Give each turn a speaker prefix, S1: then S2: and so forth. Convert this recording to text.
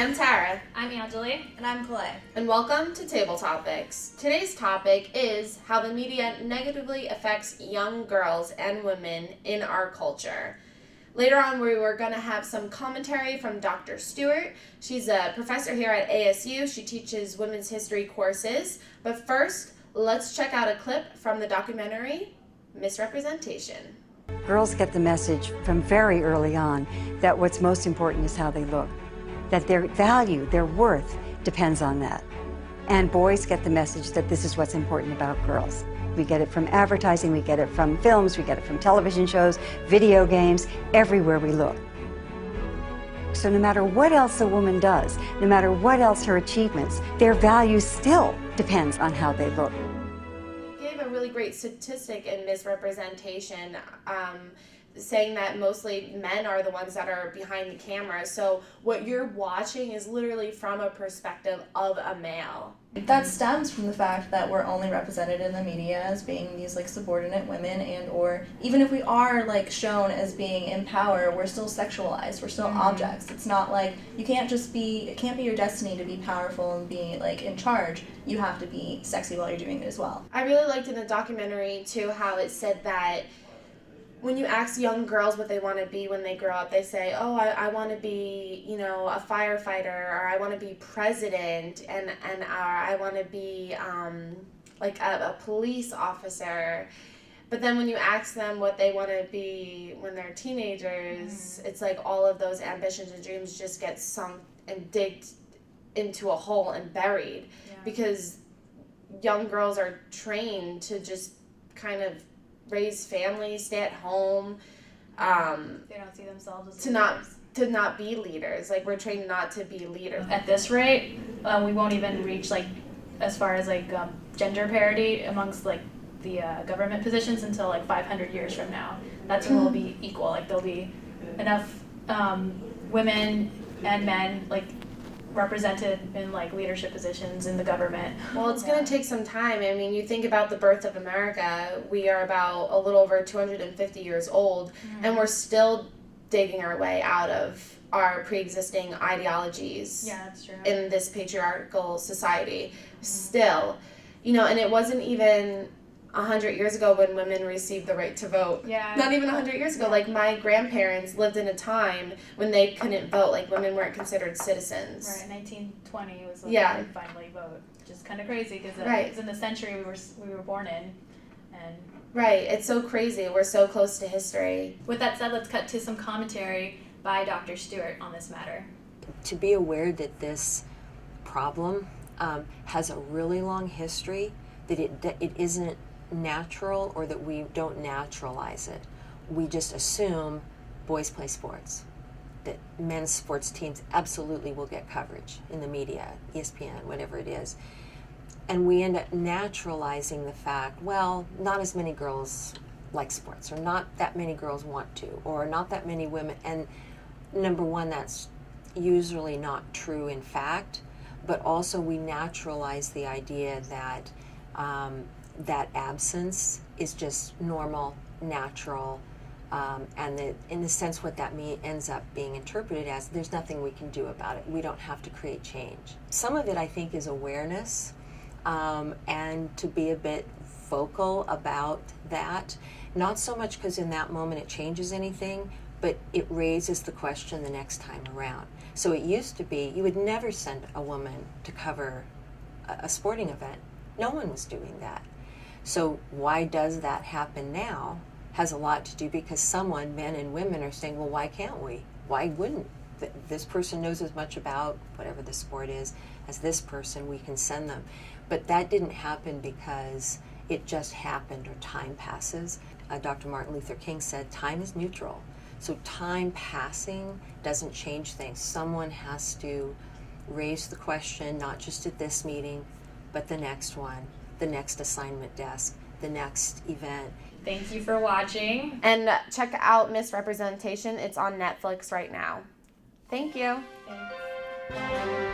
S1: I'm Tara.
S2: I'm Angeli.
S3: And I'm Clay.
S1: And welcome to Table Topics. Today's topic is how the media negatively affects young girls and women in our culture. Later on, we were going to have some commentary from Dr. Stewart. She's a professor here at ASU. She teaches women's history courses. But first, let's check out a clip from the documentary, Misrepresentation.
S4: Girls get the message from very early on that what's most important is how they look, that their value, their worth depends on that. And boys get the message that this is what's important about girls. We get it from advertising, we get it from films, we get it from television shows, video games, everywhere we look. So no matter what else a woman does, no matter what else her achievements, their value still depends on how they look.
S1: You gave a really great statistic in misrepresentation, saying that mostly men are the ones that are behind the camera. So what you're watching is literally from a perspective of a male.
S3: That stems from the fact that we're only represented in the media as being these subordinate women, and or even if we are shown as being in power, we're still sexualized, we're still objects. It's not you can't just be, it can't be your destiny to be powerful and be in charge. You have to be sexy while you're doing it as well.
S1: I really liked in the documentary too how it said that when you ask young girls what they want to be when they grow up, they say, oh, I want to be, a firefighter, or I want to be president, and I want to be a police officer. But then when you ask them what they want to be when they're teenagers, it's all of those ambitions and dreams just get sunk and digged into a hole and buried. Yeah. Because young girls are trained to just kind of raise families, stay at home.
S2: They don't see themselves as leaders.
S1: To not be leaders. We're trained not to be leaders.
S2: At this rate, we won't even reach as far as gender parity amongst the government positions until 500 years from now. That's when we'll be equal. There'll be enough women and men represented in leadership positions in the government.
S1: Well, it's going to take some time. I mean, you think about the birth of America, we are about a little over 250 years old, and we're still digging our way out of our pre-existing ideologies.
S2: Yeah, that's true.
S1: In this patriarchal society. Still, and it wasn't even 100 years ago when women received the right to vote.
S2: Yeah.
S1: Not even 100 years ago. My grandparents lived in a time when they couldn't vote. Women weren't considered citizens.
S2: Right, 1920 was when
S1: yeah.
S2: they finally vote. Which is kind of crazy because
S1: right.
S2: It was in the century we were born in. And
S1: right, it's so crazy. We're so close to history.
S2: With that said, let's cut to some commentary by Dr. Stewart on this matter.
S5: To be aware that this problem has a really long history, that it isn't natural, or that we don't naturalize it. We just assume boys play sports, that men's sports teams absolutely will get coverage in the media, ESPN, whatever it is. And we end up naturalizing the fact, well, not as many girls like sports, or not that many girls want to, or not that many women. And number one, that's usually not true in fact, but also we naturalize the idea that that absence is just normal, natural, and that in a sense what that ends up being interpreted as, there's nothing we can do about it. We don't have to create change. Some of it, I think, is awareness, and to be a bit vocal about that. Not so much because in that moment it changes anything, but it raises the question the next time around. So it used to be you would never send a woman to cover a sporting event. No one was doing that. So why does that happen now has a lot to do because someone, men and women, are saying, well, why can't we? Why wouldn't? This person knows as much about whatever the sport is as this person, we can send them. But that didn't happen because it just happened or time passes. Dr. Martin Luther King said time is neutral. So time passing doesn't change things. Someone has to raise the question, not just at this meeting, but the next one, the next assignment desk, the next event.
S2: Thank you for watching.
S1: And check out Misrepresentation. It's on Netflix right now. Thank you.
S2: Thanks.